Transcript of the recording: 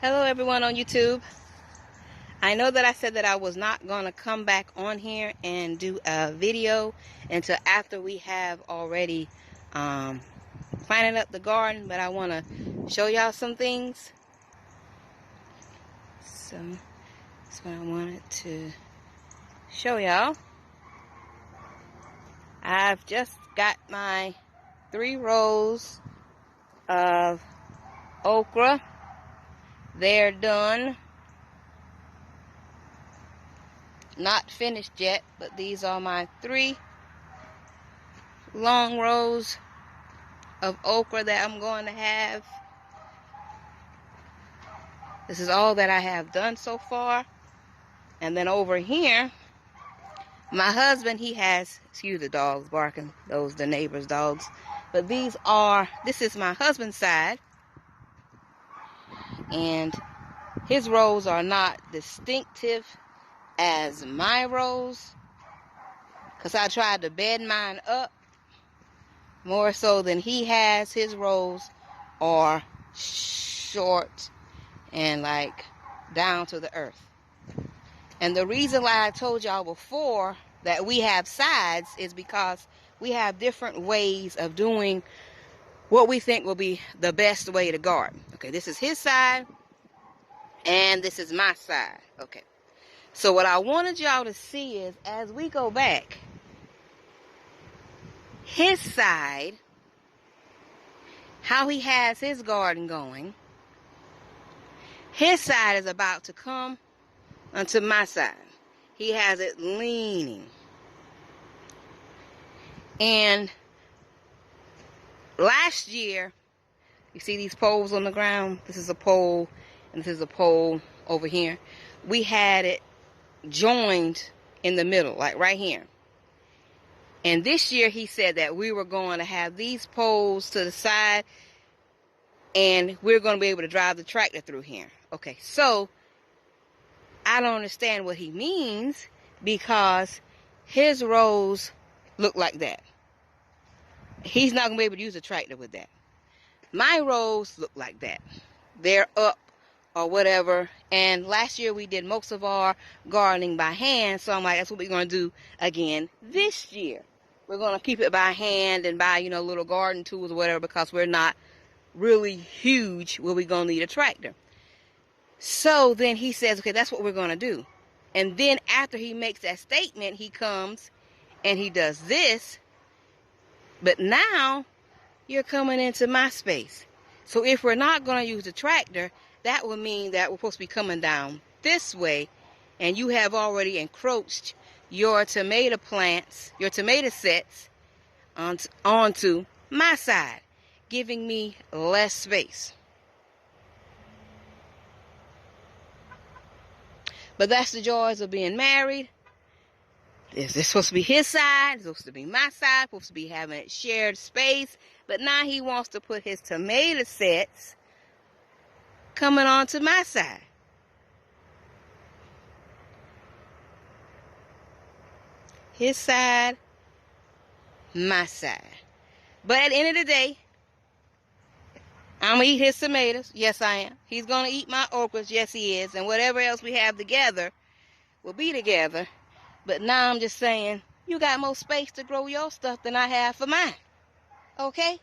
Hello everyone on YouTube. I know that I said that I was not going to come back on here and do a video until after we have already planted up the garden, but I want to show y'all some things. So that's what I wanted to show y'all. I've just got my 3 rows of okra. They're done. Not finished yet, but these are my 3 long rows of okra that I'm going to have. This is all that I have done so far. And then over here, my husband, he has, excuse the dogs barking, those the neighbors' dogs. But this is my husband's side. And his rows are not distinctive as my rows, because I tried to bed mine up more so than he has. His rows are short and like down to the earth. And the reason why I told y'all before that we have sides is because we have different ways of doing what we think will be the best way to garden. Okay, this is his side and this is my side. Okay, so what I wanted y'all to see is, as we go back, his side, how he has his garden going, his side is about to come onto my side. He has it leaning. And last year, you see these poles on the ground? This is a pole, and this is a pole over here. We had it joined in the middle, like right here. And this year he said that we were going to have these poles to the side and we're going to be able to drive the tractor through here. Okay, so I don't understand what he means, because his rows look like that. He's not going to be able to use a tractor with that. My rows look like that. They're up or whatever. And last year we did most of our gardening by hand, so I'm like, that's what we're going to do again this year. We're going to keep it by hand and buy, little garden tools or whatever, because we're not really huge where we're going to need a tractor. So then he says, okay, that's what we're going to do. And then after he makes that statement, he comes and he does this. But now you're coming into my space. So if we're not going to use the tractor, that would mean that we're supposed to be coming down this way, and you have already encroached your tomato plants, your tomato sets onto my side, giving me less space. But that's the joys of being married. This is supposed to be his side, it's supposed to be my side, supposed to be having shared space. But now he wants to put his tomato sets coming onto my side. His side, my side. But at the end of the day, I'm going to eat his tomatoes. Yes, I am. He's going to eat my okras. Yes, he is. And whatever else we have together will be together. But now I'm just saying, you got more space to grow your stuff than I have for mine. Okay?